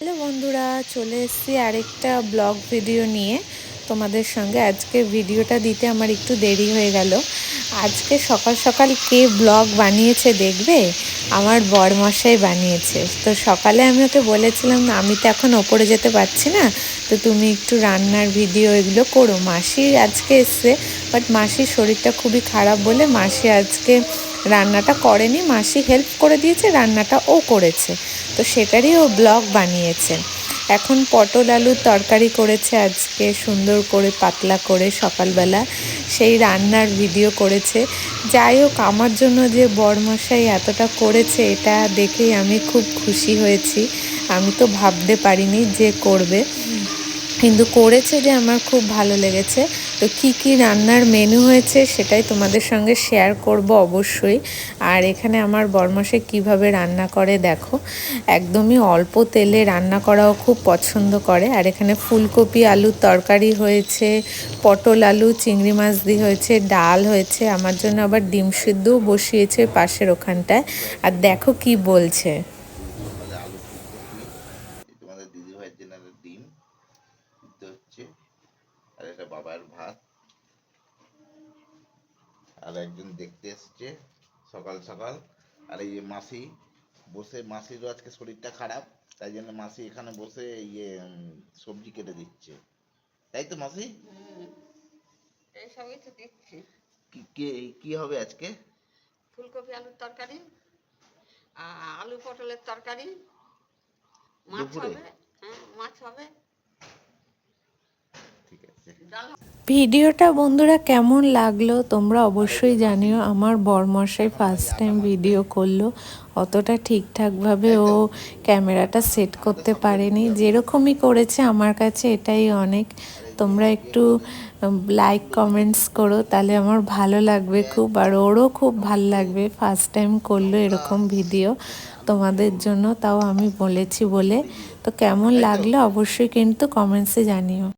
Hello বন্ধুরা, চলে এসেছি আরেকটা ব্লগ ভিডিও নিয়ে তোমাদের সঙ্গে। আজকে ভিডিওটা দিতে আমার একটু দেরি হয়ে গেল। আজকে সকাল সকাল কে ব্লগ বানিয়েছে দেখবে? আমার বরমশাই বানিয়েছে। তো সকালে আমি ওকে বলেছিলাম না, আমি তো এখন ওপরে যেতে পারছি না, তো তুমি একটু রান্নার ভিডিও এগুলো করো। মাসি আজকে এসছে, বাট মাসির শরীরটা খুবই খারাপ বলে মাসি আজকে রান্নাটা করেনি। মাসি হেল্প করে দিয়েছে, রান্নাটা ও করেছে, তো সেটারই ও ব্লগ বানিয়েছে। এখন পটল আলুর তরকারি করেছে আজকে, সুন্দর করে পাতলা করে সকালবেলা সেই রান্নার ভিডিও করেছে। যাই হোক, আমার জন্য যে বরমশাই এতটা করেছে এটা দেখেই আমি খুব খুশি হয়েছি। আমি তো ভাবতে পারিনি যে করবে, কিন্তু করেছে যে আমার খুব ভালো লেগেছে। তো কি কি রান্নার মেনু হয়েছে সেটাই তোমাদের সঙ্গে শেয়ার করব অবশ্যই। আর এখানে আমার বরমশাই কিভাবে রান্না করে দেখো, একদমই অল্প তেলে রান্না করাও খুব পছন্দ করে। আর এখানে ফুলকপি আলুর তরকারি হয়েছে, পটল আলু চিংড়ি মাছ দিয়ে হয়েছে, ডাল হয়েছে, আমার জন্য আবার ডিম সিদ্ধও বসিয়েছে পাশের ওখানটায়। আর দেখো কি বলছে। সকালে আলু ফুলকপি, তোমাদের দিদি ভাইয়ের জন্য একটা ডিম সিদ্ধ হচ্ছে, আর একটা বাবার ভাত। আর একজন দেখতে এসছে সকাল সকাল। আর এই যে মাসি বসে, মাসিরও আজকে শরীরটা খারাপ, তাই জন্য মাসি এখানে বসে সবজি কেটে দিচ্ছে, তাই তো মাসি? এই সবই তো দিচ্ছি। কি কি হবে আজকে? ফুলকপি আলুর তরকারি, আলু পটলের তরকারি, মাছ দুপুরে? হবে। হ্যাঁ, মাছ হবে, ঠিক আছে। ডাল। ভিডিওটা বন্ধুরা কেমন লাগলো তোমরা অবশ্যই জানিও। আমার বরমশাই এখন এই ফার্স্ট আটা টাইম মাখবে, ভিডিও করলো, অতটা ঠিকঠাকভাবে তাই ও তো? ক্যামেরাটা সেট আমাদের করতে সব রেডি পারেনি। হবে। যেরকমই করেছে আমার কাছে এটাই অনেক। আর এই যে তোমরা এদিকে একটু লাইক কমেন্টস করো, তাহলে আমার ভালো লাগবে পেঁয়াজ, খুব, আর ওরও খুব ভাল টমেটো, লাগবে। ফার্স্ট টাইম করলো লঙ্কা, এরকম ভিডিও আলু তোমাদের পটল জন্য, তাও আমি বলেছি বলে। কেটে দিয়েছে, তো কেমন তাই তো? লাগলো অবশ্যই কিন্তু কমেন্টসে জানিও।